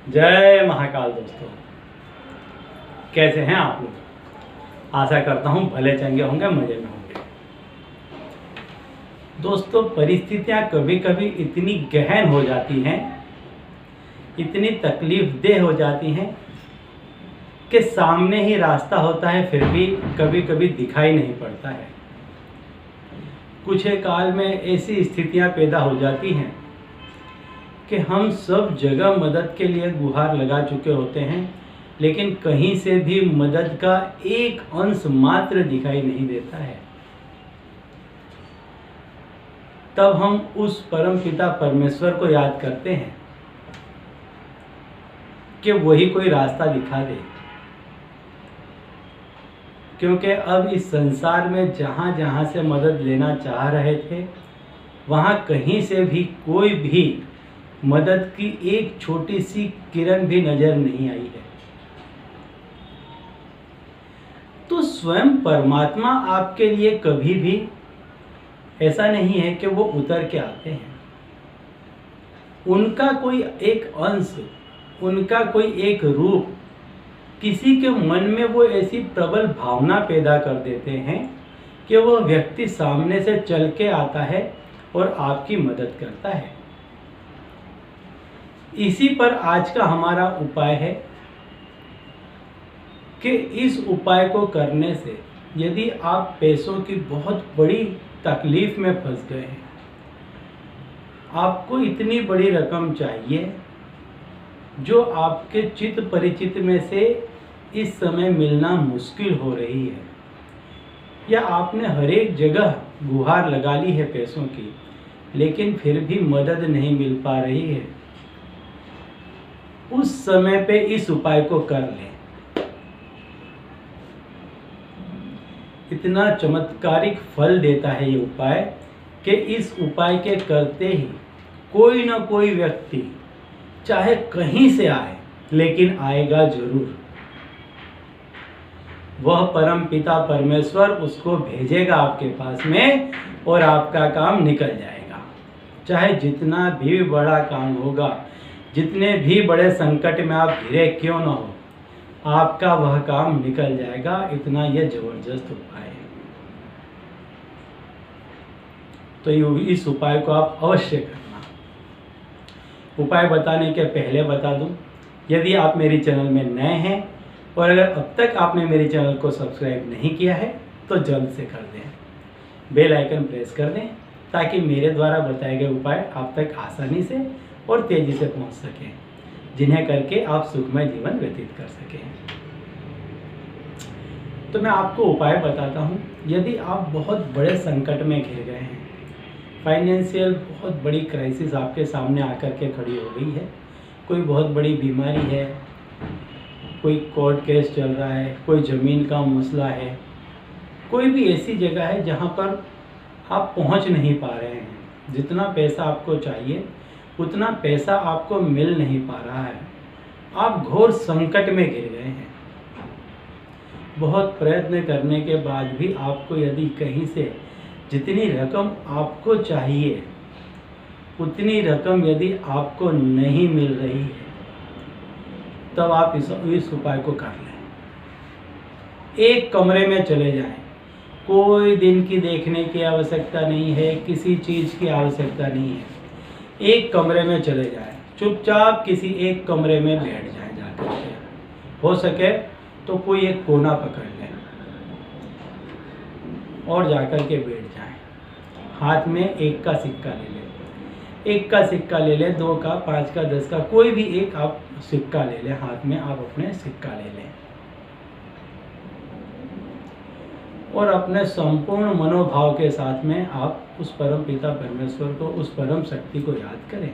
जय महाकाल दोस्तों, कैसे हैं आप लोग। आशा करता हूं भले चंगे होंगे, मजे में होंगे। दोस्तों, परिस्थितियां कभी कभी इतनी गहन हो जाती हैं, इतनी तकलीफदेह हो जाती हैं कि सामने ही रास्ता होता है, फिर भी कभी कभी दिखाई नहीं पड़ता है। कुछ एक काल में ऐसी स्थितियां पैदा हो जाती हैं कि हम सब जगह मदद के लिए गुहार लगा चुके होते हैं, लेकिन कहीं से भी मदद का एक अंश मात्र दिखाई नहीं देता है। तब हम उस परम पिता परमेश्वर को याद करते हैं कि वही कोई रास्ता दिखा दे, क्योंकि अब इस संसार में जहाँ जहाँ से मदद लेना चाह रहे थे, वहाँ कहीं से भी कोई भी मदद की एक छोटी सी किरण भी नजर नहीं आई है। तो स्वयं परमात्मा आपके लिए कभी भी ऐसा नहीं है कि वो उतर के आते हैं। उनका कोई एक अंश, उनका कोई एक रूप किसी के मन में वो ऐसी प्रबल भावना पैदा कर देते हैं कि वह व्यक्ति सामने से चल के आता है और आपकी मदद करता है। इसी पर आज का हमारा उपाय है कि इस उपाय को करने से यदि आप पैसों की बहुत बड़ी तकलीफ में फंस गए हैं, आपको इतनी बड़ी रकम चाहिए जो आपके चित परिचित में से इस समय मिलना मुश्किल हो रही है, या आपने हर एक जगह गुहार लगा ली है पैसों की, लेकिन फिर भी मदद नहीं मिल पा रही है, उस समय पे इस उपाय को कर लें। इतना चमत्कारिक फल देता है ये उपाय कि इस उपाय के करते ही कोई ना कोई व्यक्ति चाहे कहीं से आए, लेकिन आएगा जरूर। वह परम पिता परमेश्वर उसको भेजेगा आपके पास में और आपका काम निकल जाएगा। चाहे जितना भी बड़ा काम होगा, जितने भी बड़े संकट में आप घिरे क्यों ना हो, आपका वह काम निकल जाएगा। इतना यह जबरदस्त उपाय है। तो इस उपाय को आप अवश्य करना। उपाय बताने के पहले बता दूं, यदि आप मेरी चैनल में नए हैं और अगर अब तक आपने मेरे चैनल को सब्सक्राइब नहीं किया है तो जल्द से कर दें, बेल आइकन प्रेस कर दें, ताकि मेरे द्वारा बताए गए उपाय आप तक आसानी से और तेजी से पहुंच सकें, जिन्हें करके आप सुखमय जीवन व्यतीत कर सकें। तो मैं आपको उपाय बताता हूं। यदि आप बहुत बड़े संकट में घिर गए हैं, फाइनेंशियल बहुत बड़ी क्राइसिस आपके सामने आकर के खड़ी हो गई है, कोई बहुत बड़ी बीमारी है, कोई कोर्ट केस चल रहा है, कोई ज़मीन का मसला है, कोई भी ऐसी जगह है जहां पर आप पहुंच नहीं पा रहे हैं, जितना पैसा आपको चाहिए उतना पैसा आपको मिल नहीं पा रहा है, आप घोर संकट में घिर गए हैं। बहुत प्रयत्न करने के बाद भी आपको यदि कहीं से जितनी रकम आपको चाहिए उतनी रकम यदि आपको नहीं मिल रही है, तब आप इस उपाय को कर लें। एक कमरे में चले जाएं, कोई दिन की देखने की आवश्यकता नहीं है, किसी चीज़ की आवश्यकता नहीं है। एक कमरे में चले जाएं, चुपचाप किसी एक कमरे में बैठ जाएं जाकर के। हो सके तो कोई एक कोना पकड़ लें और जाकर के बैठ जाएं। हाथ में एक का सिक्का ले लें, एक का सिक्का ले लें, 2 का, 5 का, 10 का, कोई भी एक आप सिक्का ले लें। हाथ में आप अपने सिक्का ले लें और अपने संपूर्ण मनोभाव के साथ में आप उस परम पिता परमेश्वर को, उस परम शक्ति को याद करें।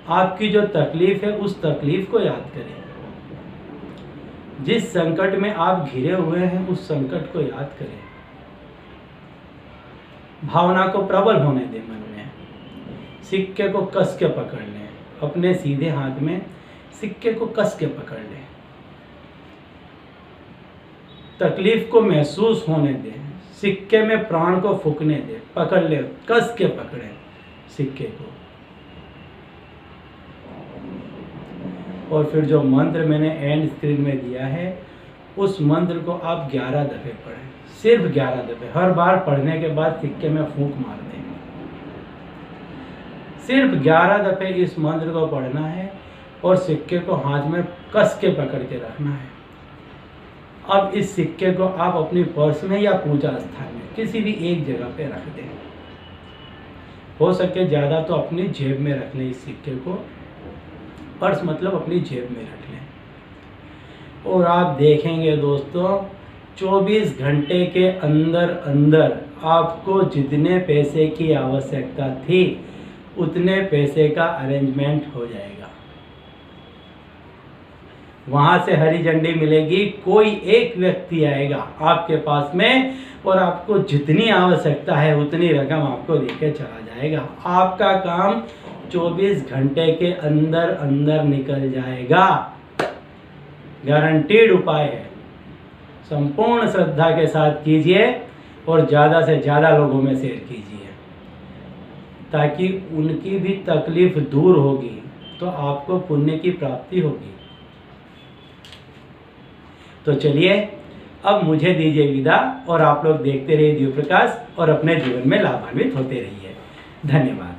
आपकी जो तकलीफ है उस तकलीफ को याद करें। जिस संकट में आप घिरे हुए हैं उस संकट को याद करें। भावना को प्रबल होने दें मन में। सिक्के को कस के पकड़ लें, अपने सीधे हाथ में सिक्के को कस के पकड़ लें। तकलीफ को महसूस होने दें, सिक्के में प्राण को फूंकने दें, पकड़ ले, कस के पकड़ें सिक्के को। और फिर जो मंत्र मैंने एंड स्क्रीन में दिया है उस मंत्र को आप 11 दफ़े पढ़ें, सिर्फ 11 दफ़े। हर बार पढ़ने के बाद सिक्के में फूंक मार दें। सिर्फ 11 दफ़े इस मंत्र को पढ़ना है और सिक्के को हाथ में कस के पकड़ के रखना है। अब इस सिक्के को आप अपनी पर्स में या पूजा स्थान में किसी भी एक जगह पे रख दें। हो सके ज़्यादा तो अपनी जेब में रख लें। इस सिक्के को पर्स मतलब अपनी जेब में रख लें और आप देखेंगे दोस्तों 24 घंटे के अंदर अंदर आपको जितने पैसे की आवश्यकता थी उतने पैसे का अरेंजमेंट हो जाएगा। वहां से हरी झंडी मिलेगी, कोई एक व्यक्ति आएगा आपके पास में और आपको जितनी आवश्यकता है उतनी रकम आपको देके चला जाएगा। आपका काम 24 घंटे के अंदर अंदर निकल जाएगा। गारंटीड उपाय है। संपूर्ण श्रद्धा के साथ कीजिए और ज़्यादा से ज़्यादा लोगों में शेयर कीजिए ताकि उनकी भी तकलीफ दूर होगी तो आपको पुण्य की प्राप्ति होगी। तो चलिए अब मुझे दीजिए विदा और आप लोग देखते रहिए दिव्य प्रकाश और अपने जीवन में लाभान्वित होते रहिए। धन्यवाद।